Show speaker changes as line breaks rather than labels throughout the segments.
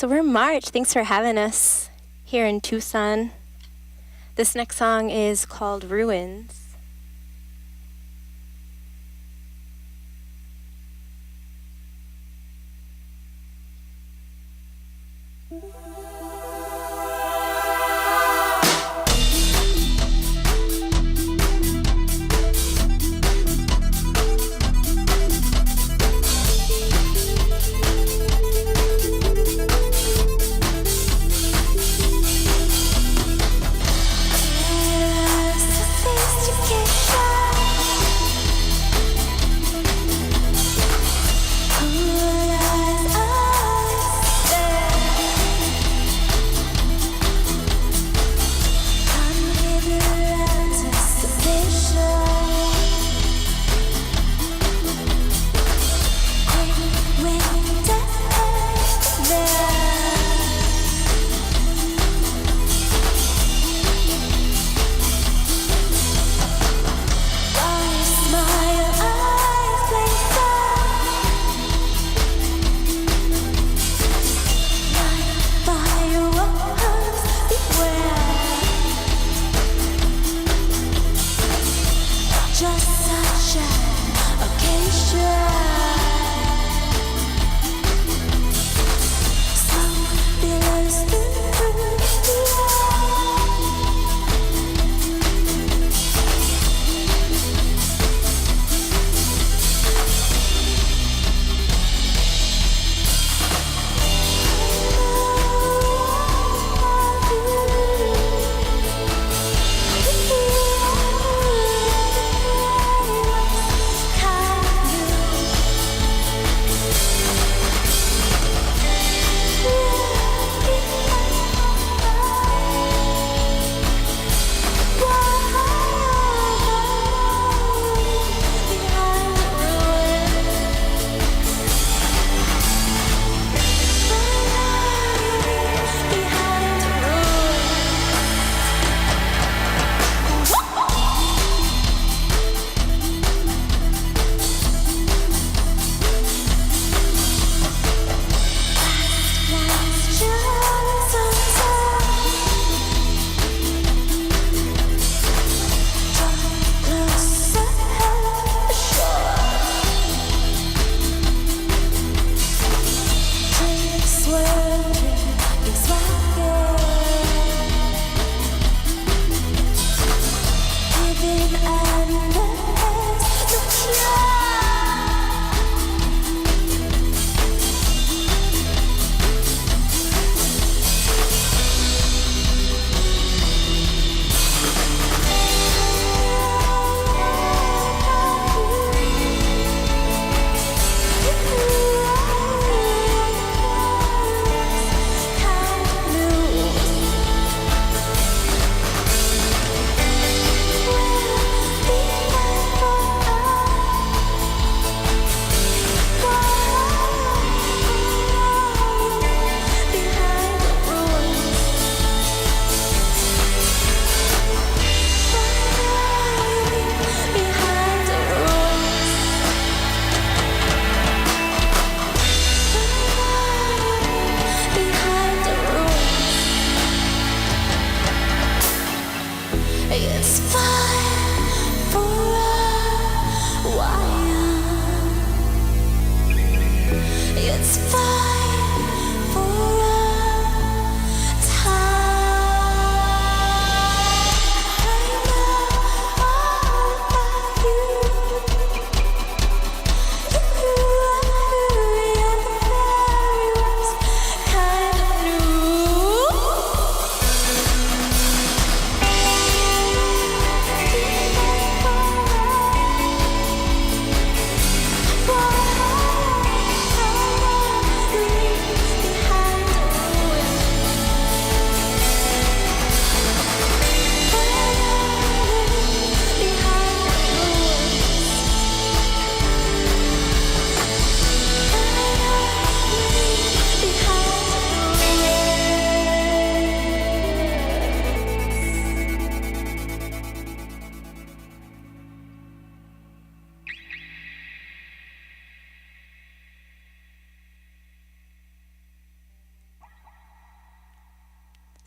So we're March. Thanks for having us here in Tucson. This next song is called Ruins.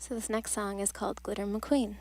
So this next song is called Glitter McQueen.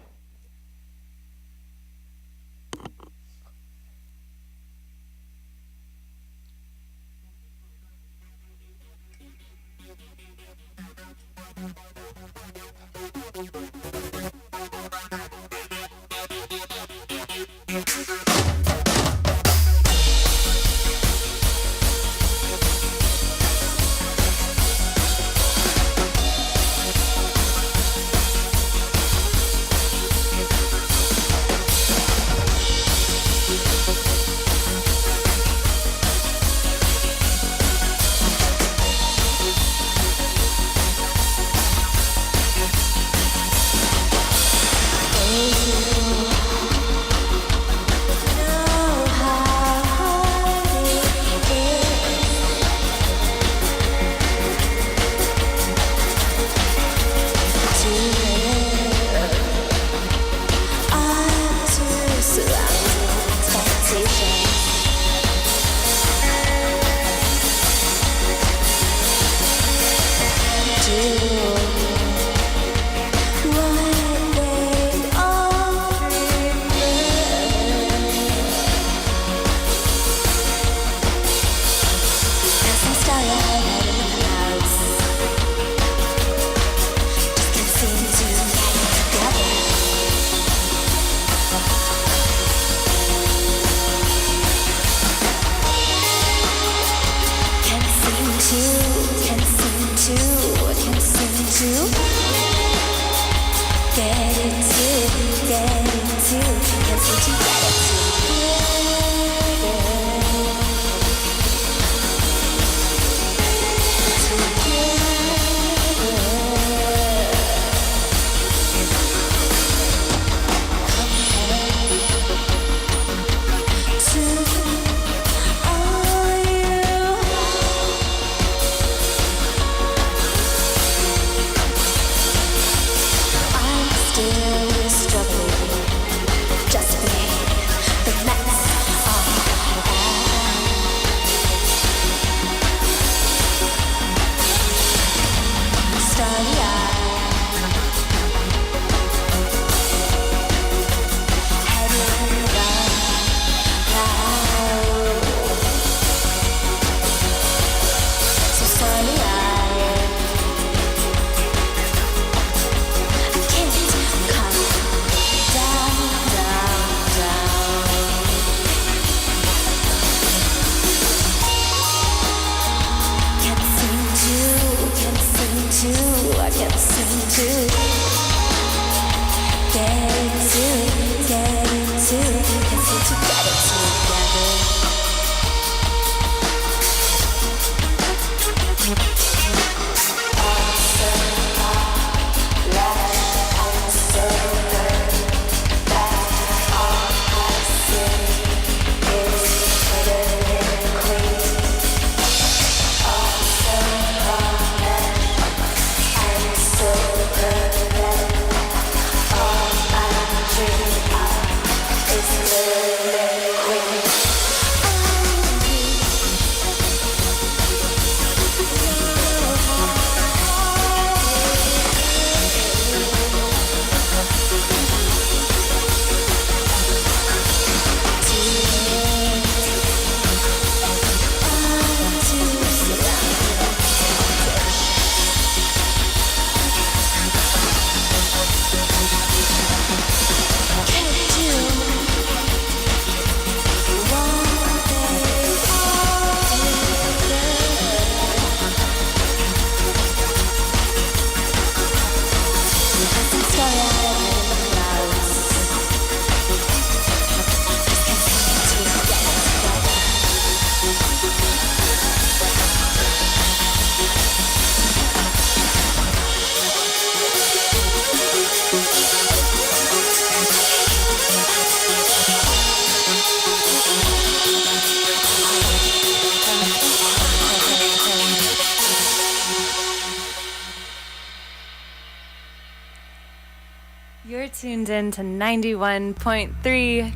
You're tuned in to 91.3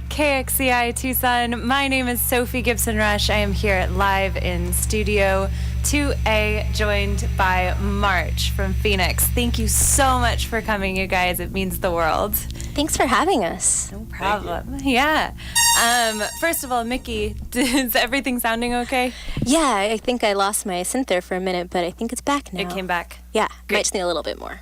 KXCI Tucson. My name is Sophie Gibson-Rush. I am here live in Studio 2A, joined by March from Phoenix. Thank you so much for coming, you guys. It means the world.
Thanks for having us.
No problem. Yeah. First of all, Mickey, is everything sounding okay?
Yeah, I think I lost my synth there for a minute, but I think it's back now.
It came back.
Yeah,
Great.
might just need a little bit more.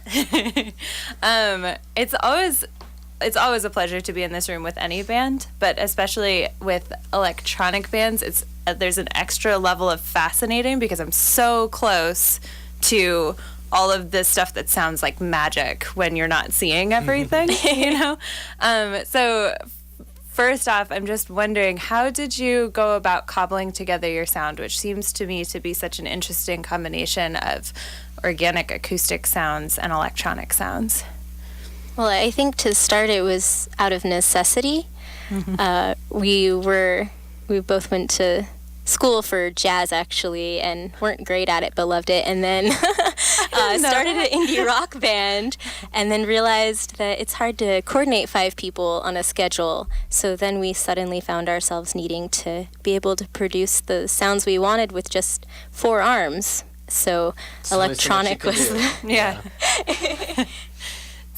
It's always a pleasure to be in this room with any band, but especially with electronic bands, there's an extra level of fascinating because I'm so close to all of this stuff that sounds like magic when you're not seeing everything, So first off, I'm just wondering, how did you go about cobbling together your sound, which seems to me to be such an interesting combination of organic acoustic sounds and electronic sounds?
Well, I think to start it was out of necessity. We both went to school for jazz actually and weren't great at it but loved it, and then started an indie rock band and then realized that it's hard to coordinate 5 people on a schedule, so then we suddenly found ourselves needing to be able to produce the sounds we wanted with just 4 arms, so electronic was
yeah.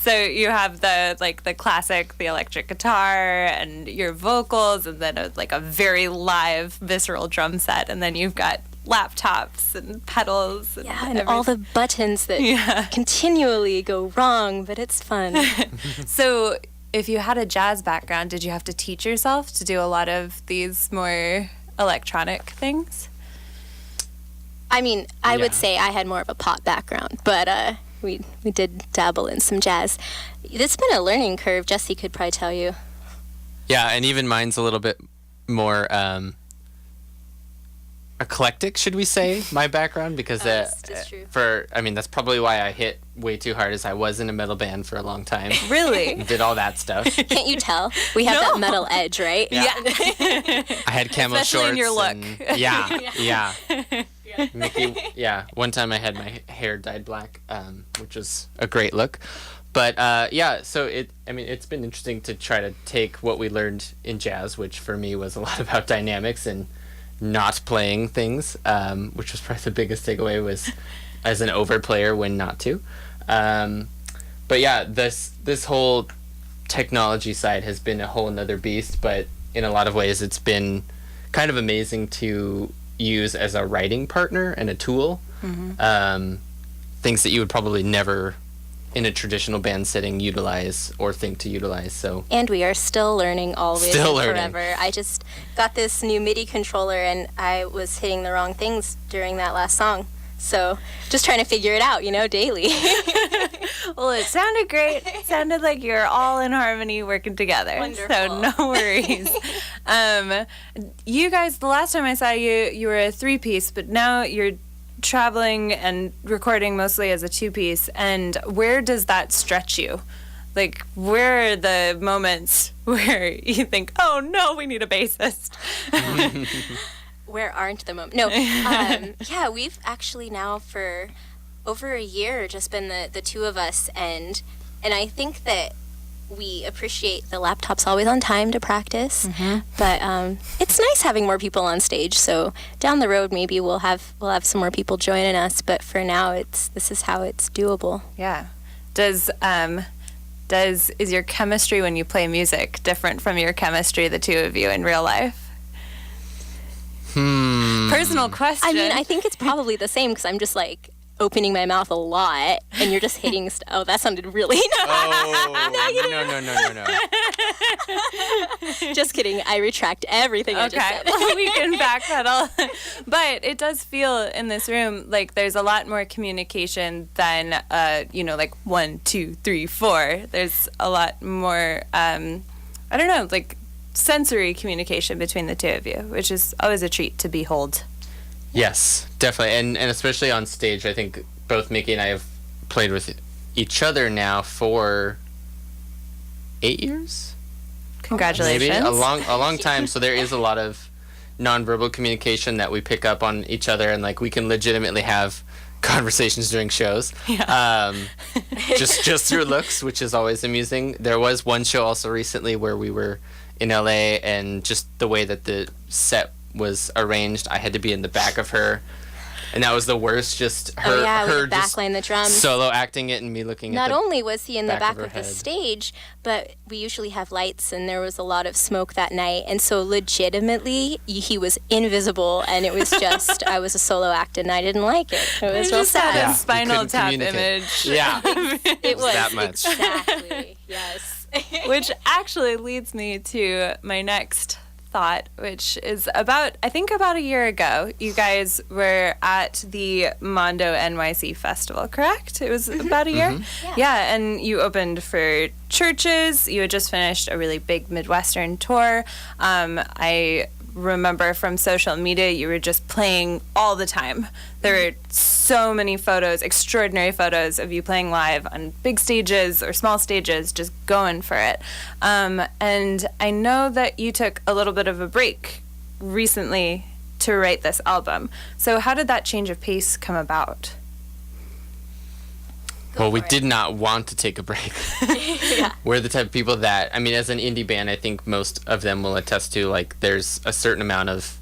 So you have the classic, the electric guitar and your vocals, and then a very live, visceral drum set, and then you've got laptops and pedals.
And all the buttons that continually go wrong, but it's fun.
So if you had a jazz background, did you have to teach yourself to do a lot of these more electronic things?
I mean, I would say I had more of a pop background, but we did dabble in some jazz. It's been a learning curve. Jesse could probably tell you.
Yeah, and even mine's a little bit more eclectic, should we say, my background, because
that's true.
that's probably why I hit way too hard, as I was in a metal band for a long time.
Really?
Did all that stuff.
Can't you tell? We have that metal edge, right?
Yeah. I had camo
Especially
shorts.
in your look.
Yeah. Mickey, one time I had my hair dyed black, which was a great look. But so it's been interesting to try to take what we learned in jazz, which for me was a lot about dynamics and not playing things, which was probably the biggest takeaway, was as an overplayer when not to. But yeah, this whole technology side has been a whole nother beast, but in a lot of ways it's been kind of amazing to use as a writing partner and a tool. Things that you would probably never in a traditional band setting utilize or think to utilize. So, and
we are still learning always and forever. I just got this new MIDI controller and I was hitting the wrong things during that last song, so just trying to figure it out, daily.
Well, it sounded great. It sounded like you're all in harmony working together.
Wonderful.
So no worries. You guys, the last time I saw you, you were a 3-piece, but now you're traveling and recording mostly as a 2-piece. And where does that stretch you? Like, where are the moments where you think, oh no, we need a bassist?
Where aren't the moments? No. We've actually now for over a year just been the 2 of us, and I think that we appreciate the laptops always on time to practice, but it's nice having more people on stage, so down the road maybe we'll have some more people joining us, but for now this is how it's doable.
Yeah. Is your chemistry when you play music different from your chemistry, the 2 of you, in real life? Personal question.
I mean, I think it's probably the same, because I'm just opening my mouth a lot, and you're just hitting oh, that sounded really no. Just kidding. I retract everything I just said.
We can backpedal. But it does feel in this room like there's a lot more communication than 1, 2, 3, 4. There's a lot more sensory communication between the 2 of you, which is always a treat to behold.
Yes, definitely. And especially on stage, I think both Mickey and I have played with each other now for 8 years?
Congratulations.
Maybe a long time. So there is a lot of nonverbal communication that we pick up on each other, and we can legitimately have conversations during shows.
Yeah.
Just through looks, which is always amusing. There was one show also recently where we were in LA, and just the way that the set was arranged, I had to be in the back of her And that was the worst, just her,
we
her
would
just
backline the drums.
solo acting it and me looking
Not
at the
only was he in the back
her
of the
head.
stage, but we usually have lights, and there was a lot of smoke that night. And so legitimately, he was invisible, and it was just, I was a solo act, and I didn't like it. It was real
just had
sad.
a
Yeah,
Spinal
couldn't
Tap
communicate.
image.
Yeah.
It was
that much.
Exactly. Yes.
Which actually leads me to my next thought, which is about a year ago, you guys were at the Mondo NYC Festival, correct? It was about a year? Yeah, and you opened for churches. You had just finished a really big Midwestern tour. I remember from social media you were just playing all the time. There were so many photos, extraordinary photos of you playing live on big stages or small stages, just going for it. And I know that you took a little bit of a break recently to write this album. So how did that change of pace come about?
Well, we did not want to take a break. We're the type of people that, I mean, as an indie band, I think most of them will attest to, like, there's a certain amount of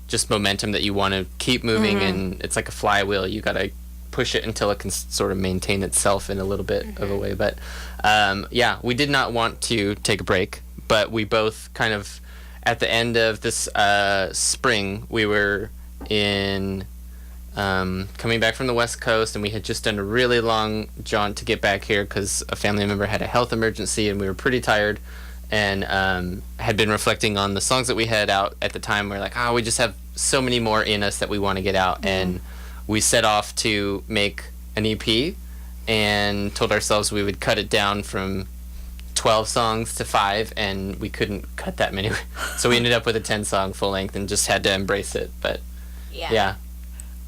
just momentum that you want to keep moving, and it's like a flywheel. You got to push it until it can sort of maintain itself in a little bit of a way. But, yeah, we did not want to take a break, but we both kind of, at the end of this spring, we were in... coming back from the West Coast, and we had just done a really long jaunt to get back here because a family member had a health emergency, and we were pretty tired, and had been reflecting on the songs that we had out at the time. We're like, we just have so many more in us that we want to get out, and we set off to make an EP and told ourselves we would cut it down from 12 songs to 5, and we couldn't cut that many. So we ended up with a 10-song full length and just had to embrace it. But yeah.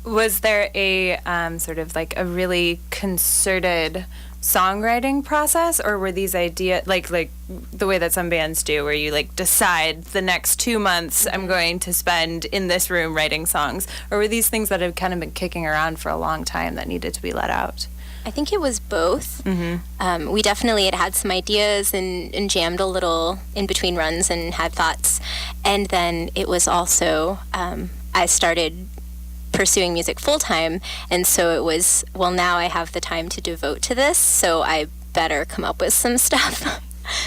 Was there a sort of like a really concerted songwriting process, or were these ideas like the way that some bands do, where you like decide the next 2 months I'm going to spend in this room writing songs, or were these things that have kind of been kicking around for a long time that needed to be let out?
I think it was both. We definitely had some ideas and jammed a little in between runs and had thoughts. And then it was also, I started pursuing music full-time, and so it was, well, now I have the time to devote to this, so I better come up with some stuff.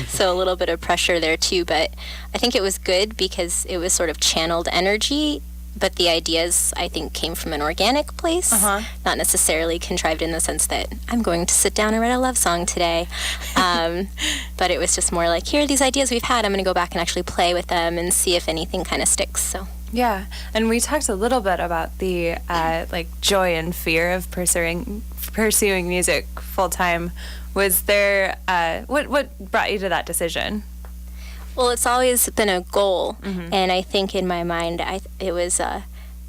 So a little bit of pressure there too, but I think it was good because it was sort of channeled energy, but the ideas, I think, came from an organic place, not necessarily contrived in the sense that I'm going to sit down and write a love song today. But it was just more like, here are these ideas we've had, I'm going to go back and actually play with them and see if anything kind of sticks. So
yeah, and we talked a little bit about the like joy and fear of pursuing music full time. Was there what brought you to that decision?
Well, it's always been a goal, and I think in my mind, it was,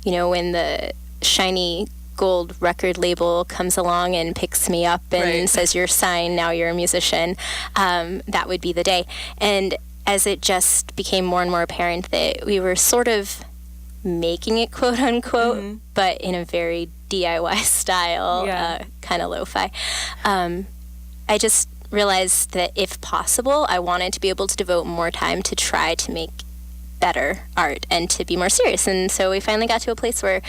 when the shiny gold record label comes along and picks me up and says, you're signed, now you're a musician, that would be the day. And as it just became more and more apparent that we were sort of making it, quote unquote, but in a very DIY style, kind of lo-fi, I just realized that if possible, I wanted to be able to devote more time to try to make better art and to be more serious. And so we finally got to a place where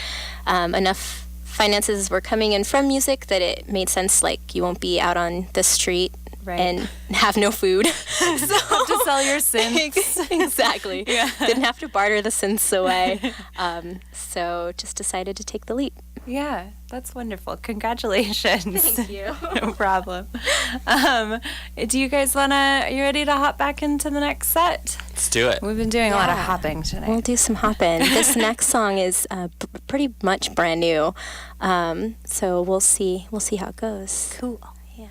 enough finances were coming in from music that it made sense, like you won't be out on the street and have no food.
So to sell your synths.
Exactly. Didn't have to barter the synths away. So just decided to take the leap.
Yeah, that's wonderful. Congratulations.
Thank you.
No problem. Do you guys are you ready to hop back into the next set?
Let's do it.
We've been doing a lot of hopping tonight.
We'll do some hopping. This next song is pretty much brand new. So we'll see how it goes.
Cool.
Yeah.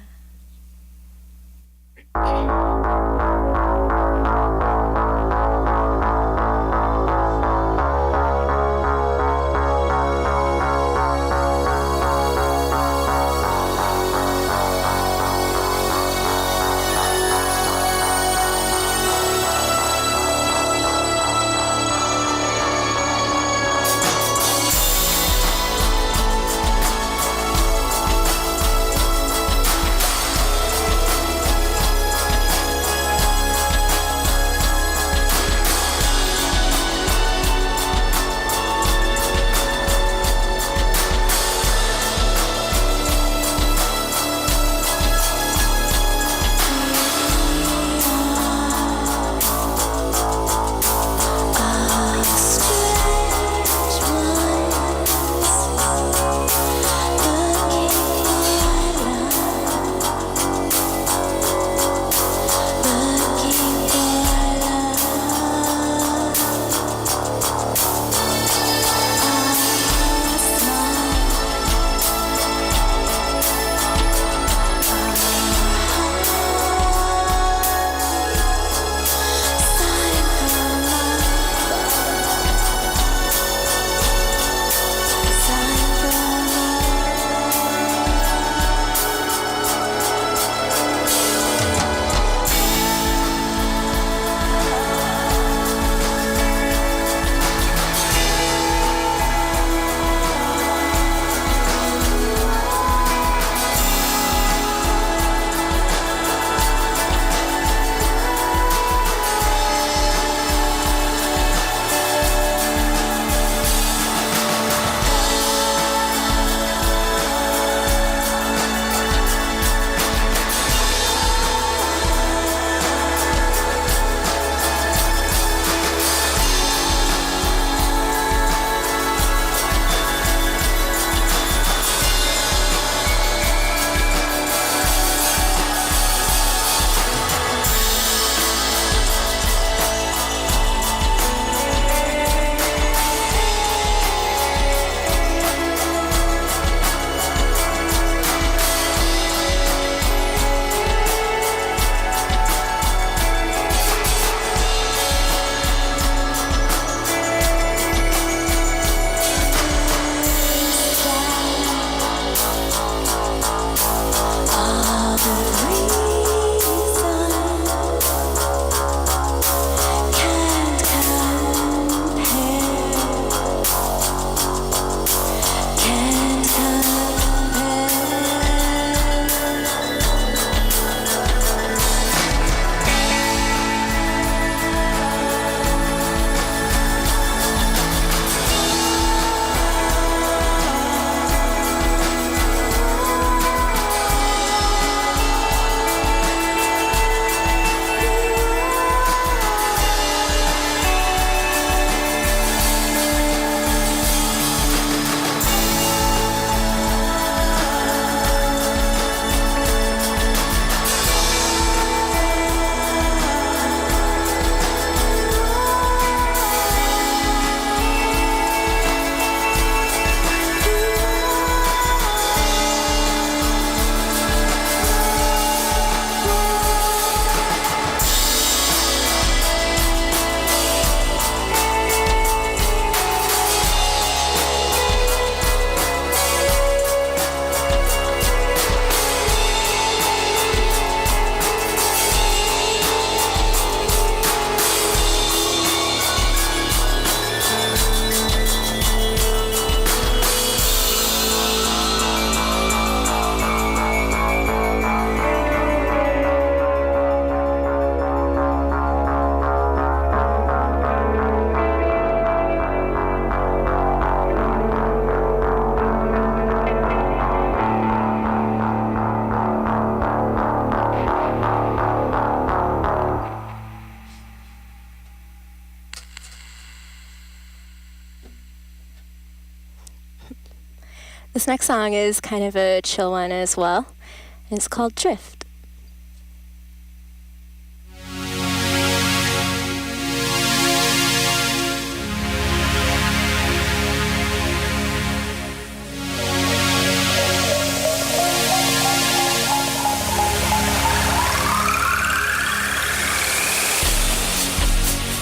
This next song is kind of a chill one as well. It's called Drift.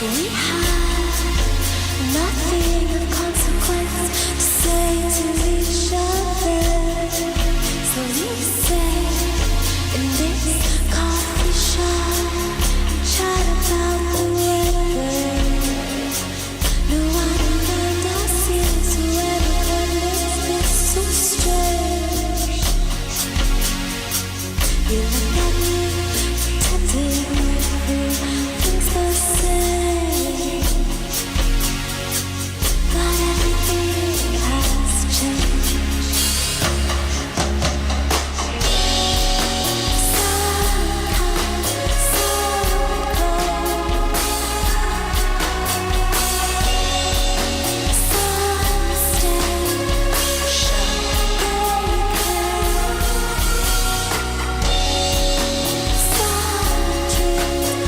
We have nothing of consequence to say to each other, so we say in this coffee shop, chat about the weather. No one around us seems to everyone makes this so strange. You look at me, pretending everything's the same. But everything has changed. Sun comes, sun goes. Sun stays, shine again. Sun dreams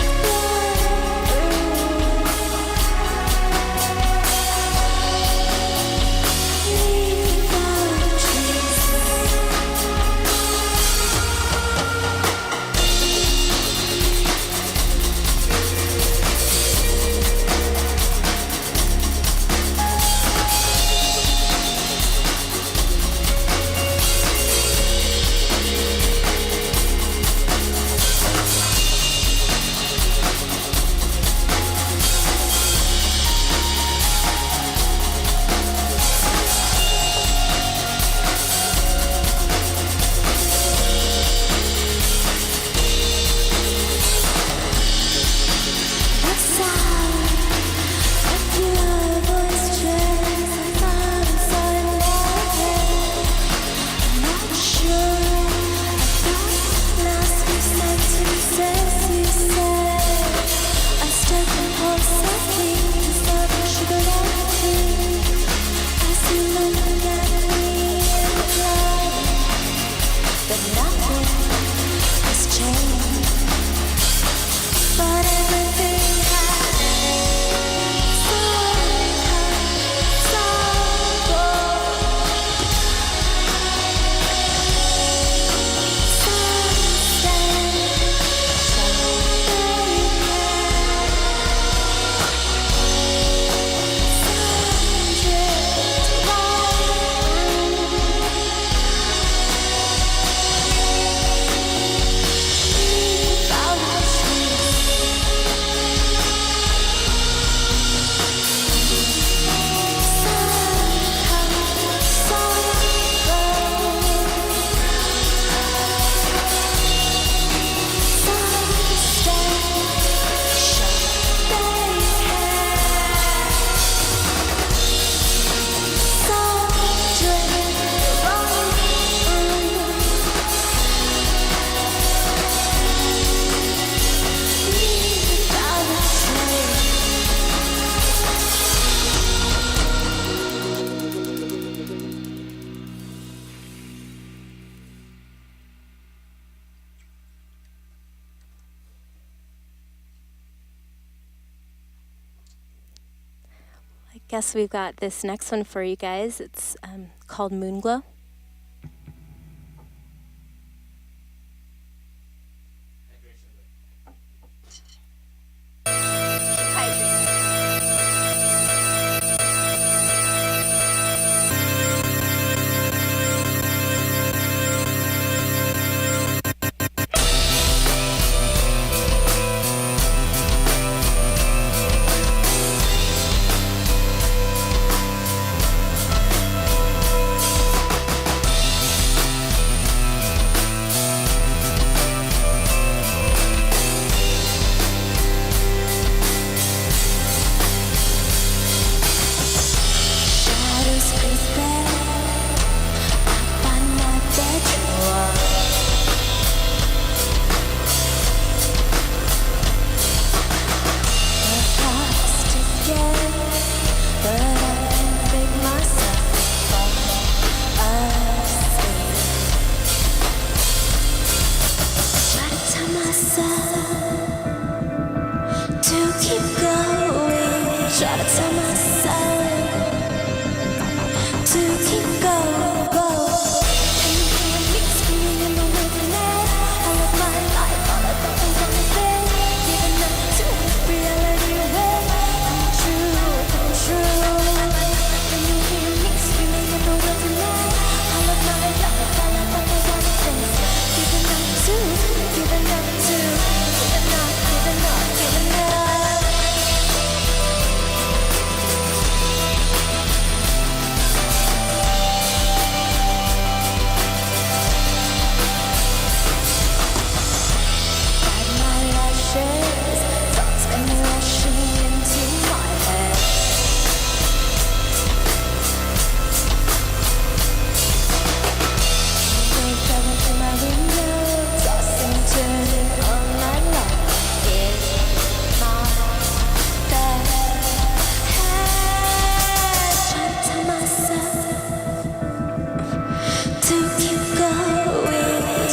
leave our traces. The sound of your voice trails I found inside my head. I'm not sure about the last few sentences you said. I start compulsively to serving sugar and tea as you look at me and lie. But nothing has changed. But everything has sun comes, sun goes. Sun stays, shine again. Sun drifts leave our
I guess we've got this next one for you guys. It's called Moonglow.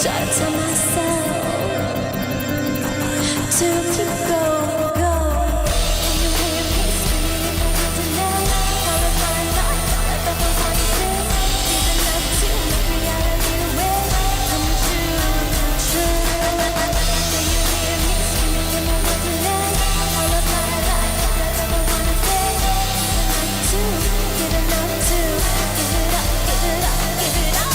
try to tell myself to keep going, going. Can you hear me screaming over tonight? All of my life, all of the voices, is enough to make reality away come true. Can you hear me screaming over tonight? All of my life, all of the voices, is enough to give it up, give it up, give it up.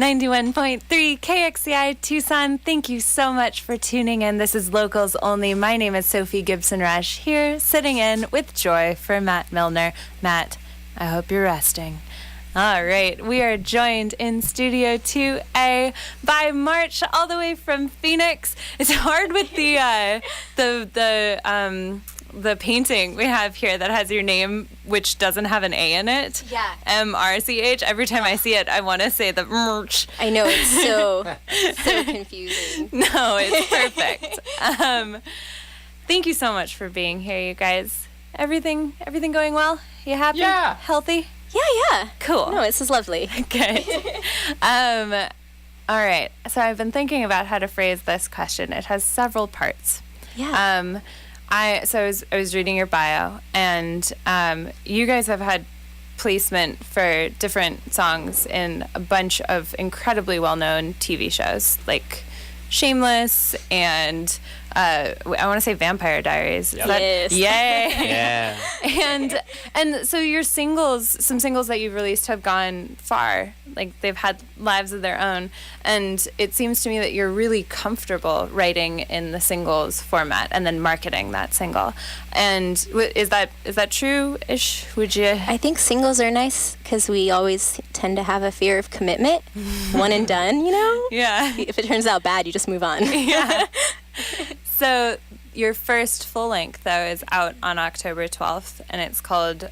.3 KXCI Tucson. Thank you so much for tuning in. This is Locals Only. My name is Sophie Gibson-Rush, here sitting in with joy for Matt Milner. Matt, I hope you're resting. All right, we are joined in Studio 2A by March, all the way from Phoenix. It's hard with the painting we have here that has your name, which doesn't have an A in it.
Yeah.
MRCH. Every time I see it, I want to say the merch.
I know, it's so confusing.
No, it's perfect. Thank you so much for being here, you guys. Everything going well? You happy?
Yeah.
Healthy?
Yeah.
Cool.
No, this is lovely.
Good. All right. So I've been thinking about how to phrase this question. It has several parts.
Yeah.
I was reading your bio, and you guys have had placement for different songs in a bunch of incredibly well-known TV shows, like Shameless and I want to say Vampire Diaries.
Yep.
Yes.
Yay!
Yeah.
And so your some singles that you've released have gone far. Like, they've had lives of their own. And it seems to me that you're really comfortable writing in the singles format and then marketing that single. And is that true-ish? Would you?
I think singles are nice because we always tend to have a fear of commitment. One and done, you know?
Yeah.
If it turns out bad, you just move on.
Yeah. So your first full length, though, is out on October 12th, and it's called,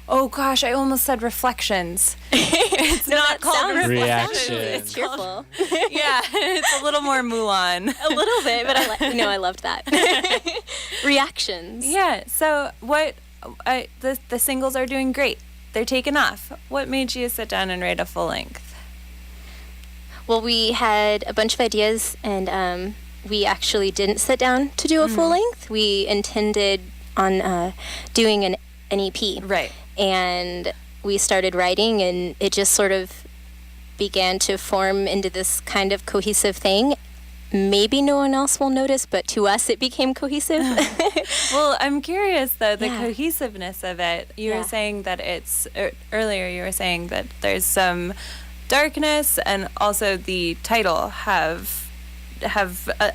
oh gosh, I almost said Reflections. It's not called
Reaction.
It's cheerful.
Yeah, it's a little more Mulan.
A little bit, but I loved that. Reactions.
Yeah, so the singles are doing great. They're taking off. What made you sit down and write a full length?
Well, we had a bunch of ideas, and we actually didn't sit down to do a full length. We intended on doing an EP.
Right.
And we started writing, and it just sort of began to form into this kind of cohesive thing. Maybe no one else will notice, but to us it became cohesive.
Well, I'm curious, though, the
Yeah.
cohesiveness of it. You
Yeah.
were saying that earlier you were saying that there's some darkness, and also the title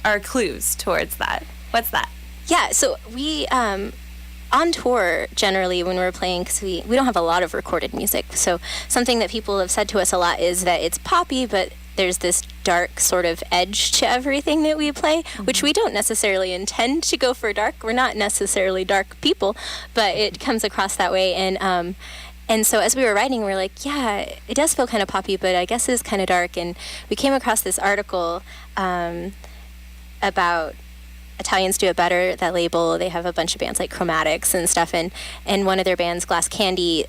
are clues towards that. What's that?
Yeah, so we on tour generally when we're playing, because we don't have a lot of recorded music, so something that people have said to us a lot is that it's poppy, but there's this dark sort of edge to everything that we play, which we don't necessarily intend to go for dark. We're not necessarily dark people, but it comes across that way. And so as we were writing, we're like, yeah, it does feel kind of poppy, but I guess it is kind of dark. And we came across this article about Italians Do It Better, that label. They have a bunch of bands like Chromatics and stuff, and one of their bands, Glass Candy,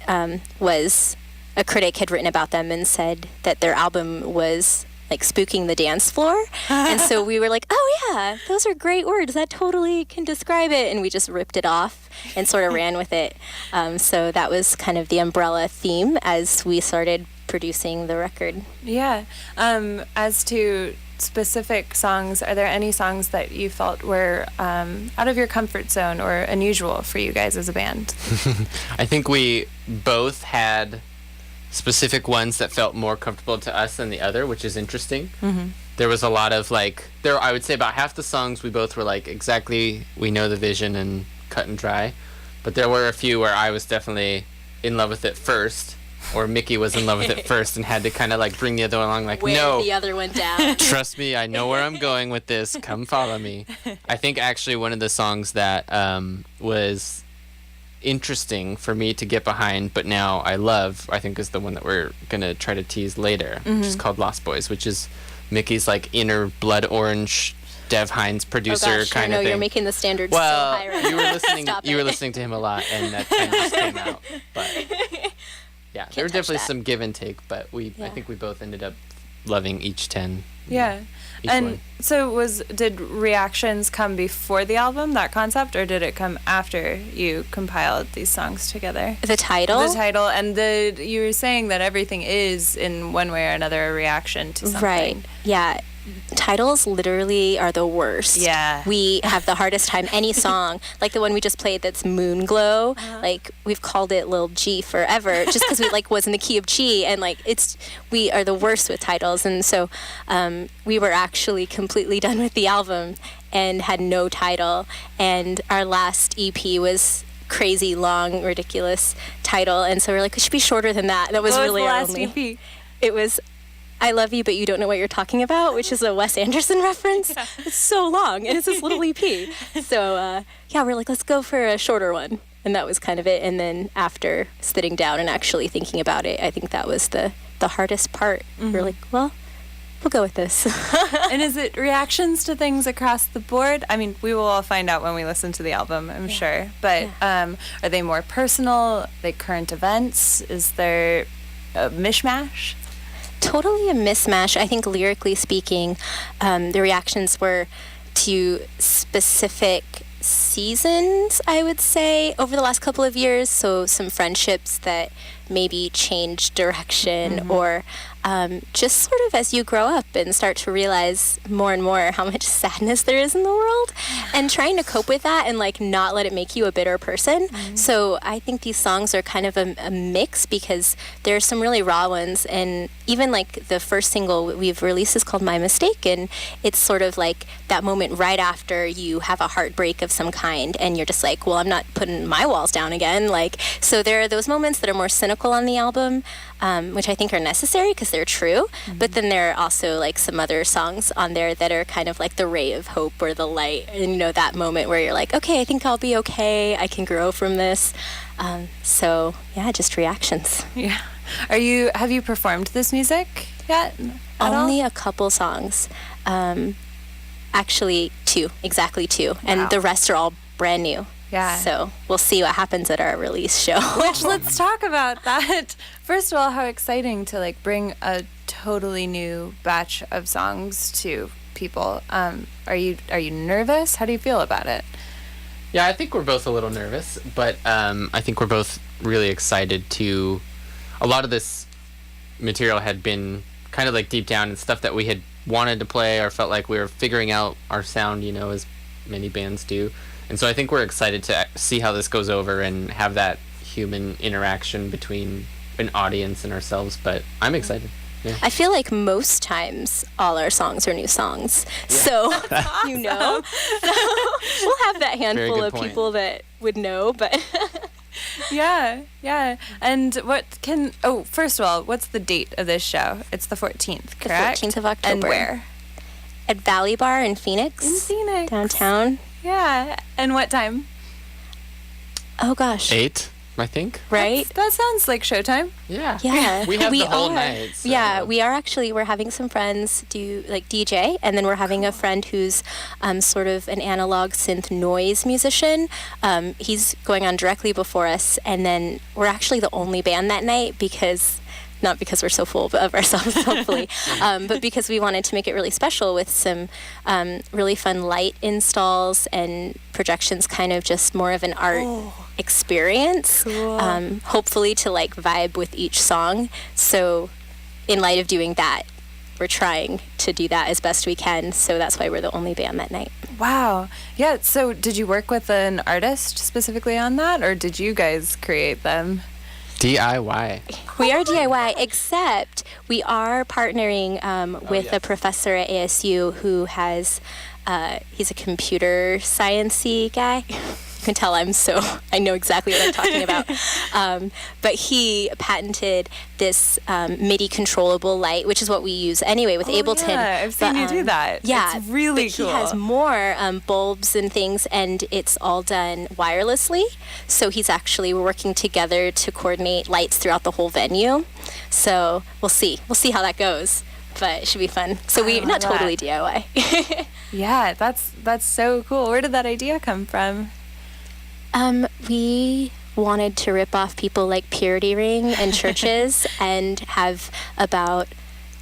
was a critic had written about them and said that their album was like spooking the dance floor. And so we were like, oh yeah, those are great words, that totally can describe it, and we just ripped it off and sort of ran with it. So that was kind of the umbrella theme as we started producing the record.
Yeah. As to specific songs, are there any songs that you felt were out of your comfort zone or unusual for you guys as a band?
I think we both had specific ones that felt more comfortable to us than the other, which is interesting. Mm-hmm. There was a lot of I would say about half the songs we both were like, exactly, we know the vision and cut and dry. But there were a few where I was definitely in love with it first, or Mickey was in love with it first and had to kind of like bring the other one along, like,
Wear the other one down.
Trust me, I know where I'm going with this. Come follow me. I think actually one of the songs that was interesting for me to get behind, but now I think is the one that we're gonna try to tease later, which is called Lost Boys, which is Mickey's like inner blood orange Dev Hines producer kind of thing.
You're making the standards
well,
so high right
you were listening. You were listening to him a lot, and that kind of just came out. But yeah, there were definitely some give and take, but I think we both ended up loving each 10.
Yeah. And
one.
so did Reactions come before the album, that concept, or did it come after you compiled these songs together?
The title?
The title, and you were saying that everything is, in one way or another, a reaction to something.
Right, yeah. Titles literally are the worst.
Yeah.
We have the hardest time. Any song, like the one we just played that's Moon Glow, like we've called it Lil G forever, just because we was in the key of G, and we are the worst with titles. And so we were actually completely done with the album and had no title. And our last EP was crazy long, ridiculous title, and so we're like, it should be shorter than that. That was really
the
our
last
only.
EP?
It was I Love You, But You Don't Know What You're Talking About, which is a Wes Anderson reference. Yeah. It's so long, and it's this little EP. So, we're like, let's go for a shorter one. And that was kind of it. And then after sitting down and actually thinking about it, I think that was the hardest part. Mm-hmm. We're like, well, we'll go with this.
And is it reactions to things across the board? I mean, we will all find out when we listen to the album, I'm sure. But are they more personal, like current events? Is there a mishmash?
Totally a mismatch. I think lyrically speaking, the reactions were to specific seasons, I would say, over the last couple of years. So some friendships that maybe changed direction, or just sort of as you grow up and start to realize more and more how much sadness there is in the world, and trying to cope with that and not let it make you a bitter person. So I think these songs are kind of a mix, because there's some really raw ones, and even the first single we've released is called My Mistake, and it's sort of like that moment right after you have a heartbreak of some kind and you're just like, well, I'm not putting my walls down again. So there are those moments that are more cynical on the album, which I think are necessary because they're true. But then there are also some other songs on there that are kind of like the ray of hope or the light, and that moment where you're like, okay, I think I'll be okay, I can grow from this. So yeah, just reactions.
Yeah. Have you performed this music yet?
Only a couple songs. Actually exactly two. Wow. And the rest are all brand new.
Yeah.
So we'll see what happens at our release show.
Let's talk about that. First of all, how exciting to bring a totally new batch of songs to people. Are you nervous? How do you feel about it?
Yeah, I think we're both a little nervous, but I think we're both really excited to. A lot of this material had been kind of deep down and stuff that we had wanted to play or felt like we were figuring out our sound, as many bands do. And so I think we're excited to see how this goes over and have that human interaction between an audience and ourselves, but I'm excited. Yeah.
I feel like most times all our songs are new songs. Yeah. So, awesome. So we'll have that handful of people that would know, but...
Yeah. And first of all, what's the date of this show? It's the 14th, correct?
The 14th of October.
And where?
At Valley Bar in Phoenix.
In Phoenix.
Downtown.
Yeah. And what time?
Oh, gosh.
8? I think.
right?
That sounds like showtime.
Yeah.
Yeah,
We have the whole
are.
night. So.
Yeah, we are actually. We're having some friends do like DJ, and then we're having a friend who's sort of an analog synth noise musician. He's going on directly before us, and then we're actually the only band that night because. Not because we're so full of ourselves, hopefully, but because we wanted to make it really special with some really fun light installs and projections, kind of just more of an art experience.
Cool.
Hopefully to like vibe with each song. So in light of doing that, we're trying to do that as best we can. So that's why we're the only band that night.
Wow. Yeah, so did you work with an artist specifically on that, or did you guys create them?
DIY.
We are DIY, except we are partnering with
yes.
a professor at ASU who has, he's a computer science-y guy. You can tell I know exactly what I'm talking about. But he patented this MIDI controllable light, which is what we use anyway with Ableton.
Yeah, I've seen you do that.
Yeah,
It's really
but
cool.
He has more bulbs and things, and it's all done wirelessly. So we're working together to coordinate lights throughout the whole venue. So we'll see how that goes. But it should be fun. So we're
love
not
that.
totally DIY.
Yeah, that's so cool. Where did that idea come from?
We wanted to rip off people like Purity Ring and churches and have about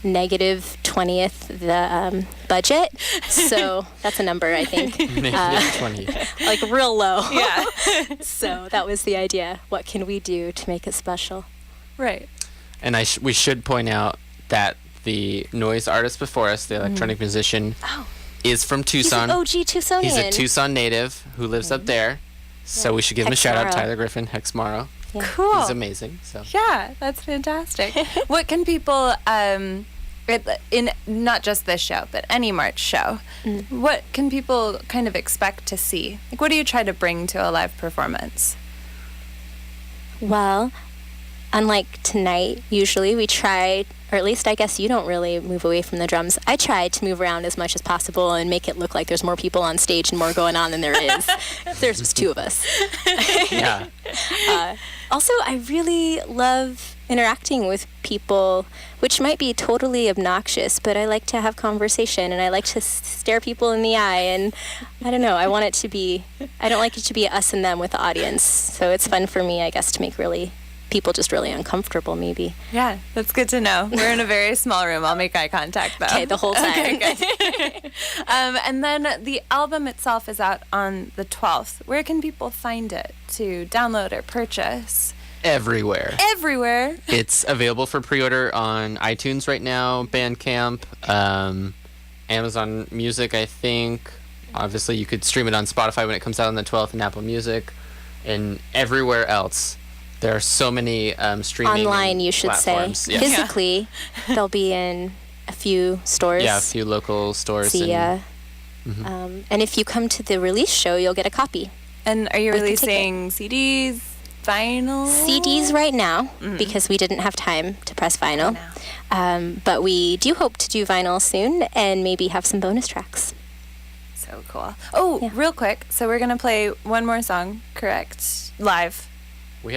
negative 20th the budget. So that's a number, I think.
Negative 20.
Like real low.
Yeah.
So that was the idea. What can we do to make it special?
Right.
And we should point out that the noise artist before us, the electronic musician, is from Tucson.
He's an OG Tucsonian.
He's a Tucson native who lives up there. So we should give him a shout out,
Hexmaro.
Tyler Griffin, Hexmaro.
Yeah.
Cool.
He's amazing. So
Yeah, that's fantastic. What can people, in not just this show, but any March show, what can people kind of expect to see? Like, what do you try to bring to a live performance?
Well, unlike tonight, usually we try, or at least I guess you don't really move away from the drums. I try to move around as much as possible and make it look like there's more people on stage and more going on than there is. There's just two of us.
yeah.
Also, I really love interacting with people, which might be totally obnoxious, but I like to have conversation and I like to stare people in the eye, and I don't know, I don't like it to be us and them with the audience. So it's fun for me, I guess, to make people just really uncomfortable, maybe.
Yeah, that's good to know. We're in a very small room. I'll make eye contact, though.
Okay, the whole time.
Okay, good. And then the album itself is out on the 12th. Where can people find it to download or purchase?
Everywhere.
Everywhere.
It's available for pre-order on iTunes right now, Bandcamp, Amazon Music, I think. Obviously, you could stream it on Spotify when it comes out on the 12th, and Apple Music, and everywhere else. There are so many streaming
Online, you should say.
platforms. Yes.
Physically, they'll be in a few stores.
Yeah, a few local stores.
Zia. And if you come to the release show, you'll get a copy.
And are you
With the
releasing CDs, vinyl?
CDs right now, because we didn't have time to press vinyl. But we do hope to do vinyl soon and maybe have some bonus tracks.
So cool. Oh,
Yeah.
real quick. So we're going to play one more song, correct? Live.
We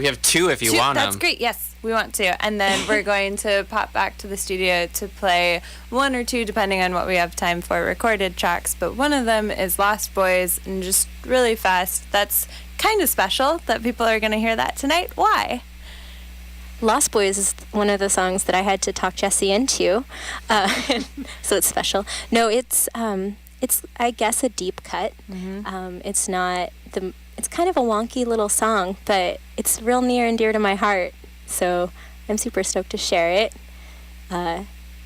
have two if you
Two-
want them.
That's great. Yes, we want to. And then we're going to pop back to the studio to play one or two, depending on what we have time for, recorded tracks. But one of them is Lost Boys, and just really fast. That's kind of special that people are going to hear that tonight. Why?
Lost Boys is one of the songs that I had to talk Jesse into, so it's special. No, it's I guess a deep cut. It's not it's kind of a wonky little song, but it's real near and dear to my heart. So I'm super stoked to share it.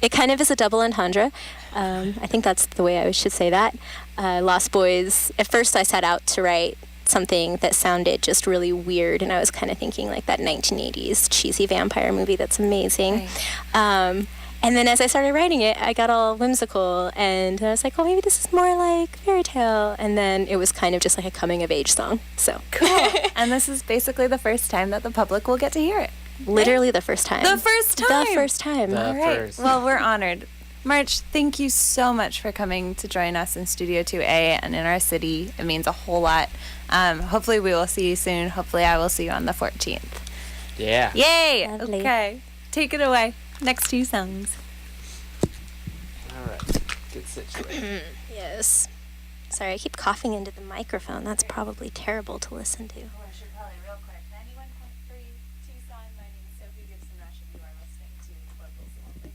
It kind of is a double entendre. I think that's the way I should say that. Lost Boys. At first, I set out to write something that sounded just really weird, and I was kind of thinking like that 1980s cheesy vampire movie that's amazing.
Right.
And then as I started writing it, I got all whimsical, and I was like, well, maybe this is more like fairy tale. And then it was kind of just like a coming-of-age song. So
Cool. And this is basically the first time that the public will get to hear it.
literally the first time.
The first time.
The first time.
The
All right.
first.
Well, we're honored. March, thank you so much for coming to join us in Studio 2A and in our city. It means a whole lot. Hopefully we will see you soon. Hopefully I will see you on the 14th.
Yeah.
Yay!
Lovely.
Okay. Take it away. Next 2 songs.
All right. Get situated.
Yes. Sorry, I keep coughing into the microphone. That's probably terrible to listen to.
Oh, I should probably real quick. 91.3 Tucson. My name is Sophie Gibson-Rush, and you are listening to Locals Only.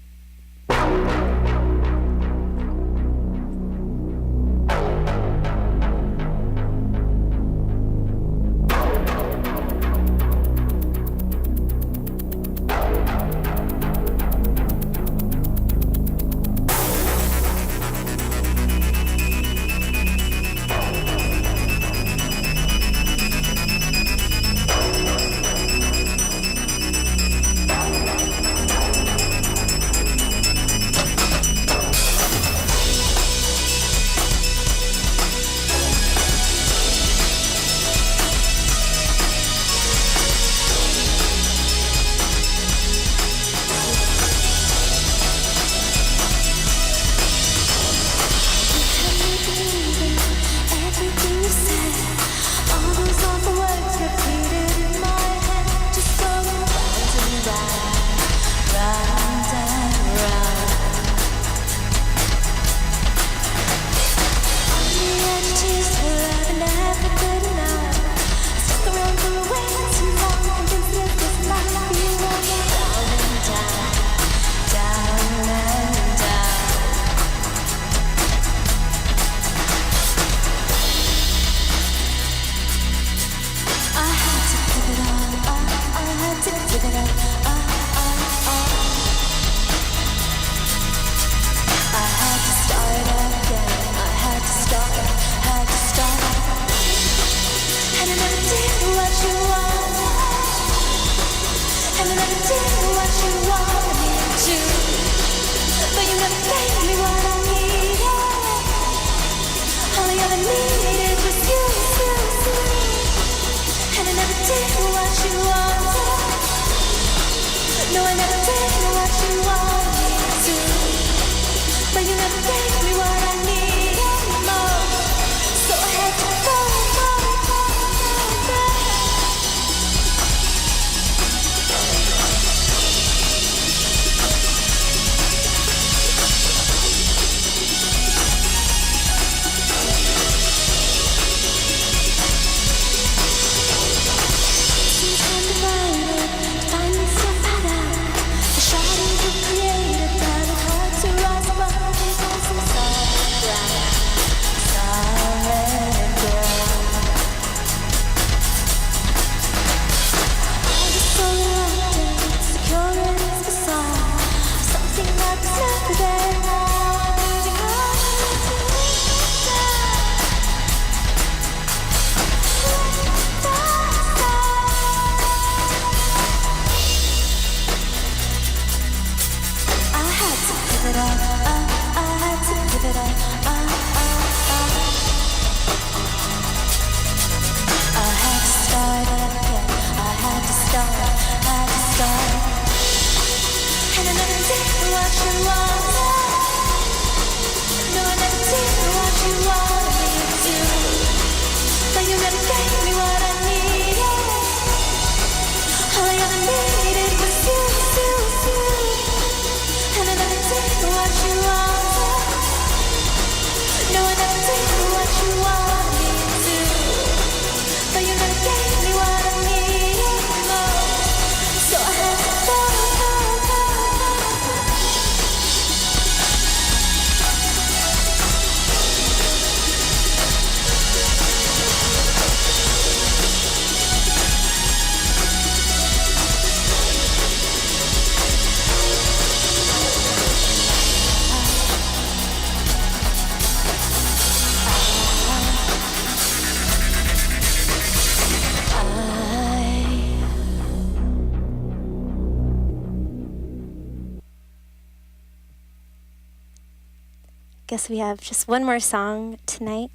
Guess we have just one more song tonight.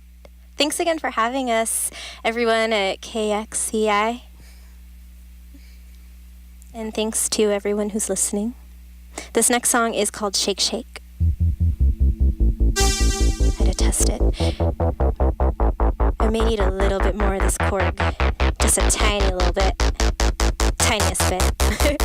Thanks again for having us, everyone at KXCI. And thanks to everyone who's listening. This next song is called Shake Shake. used it. I may need a little bit more of this cork. Just a tiny little bit. Tiniest bit.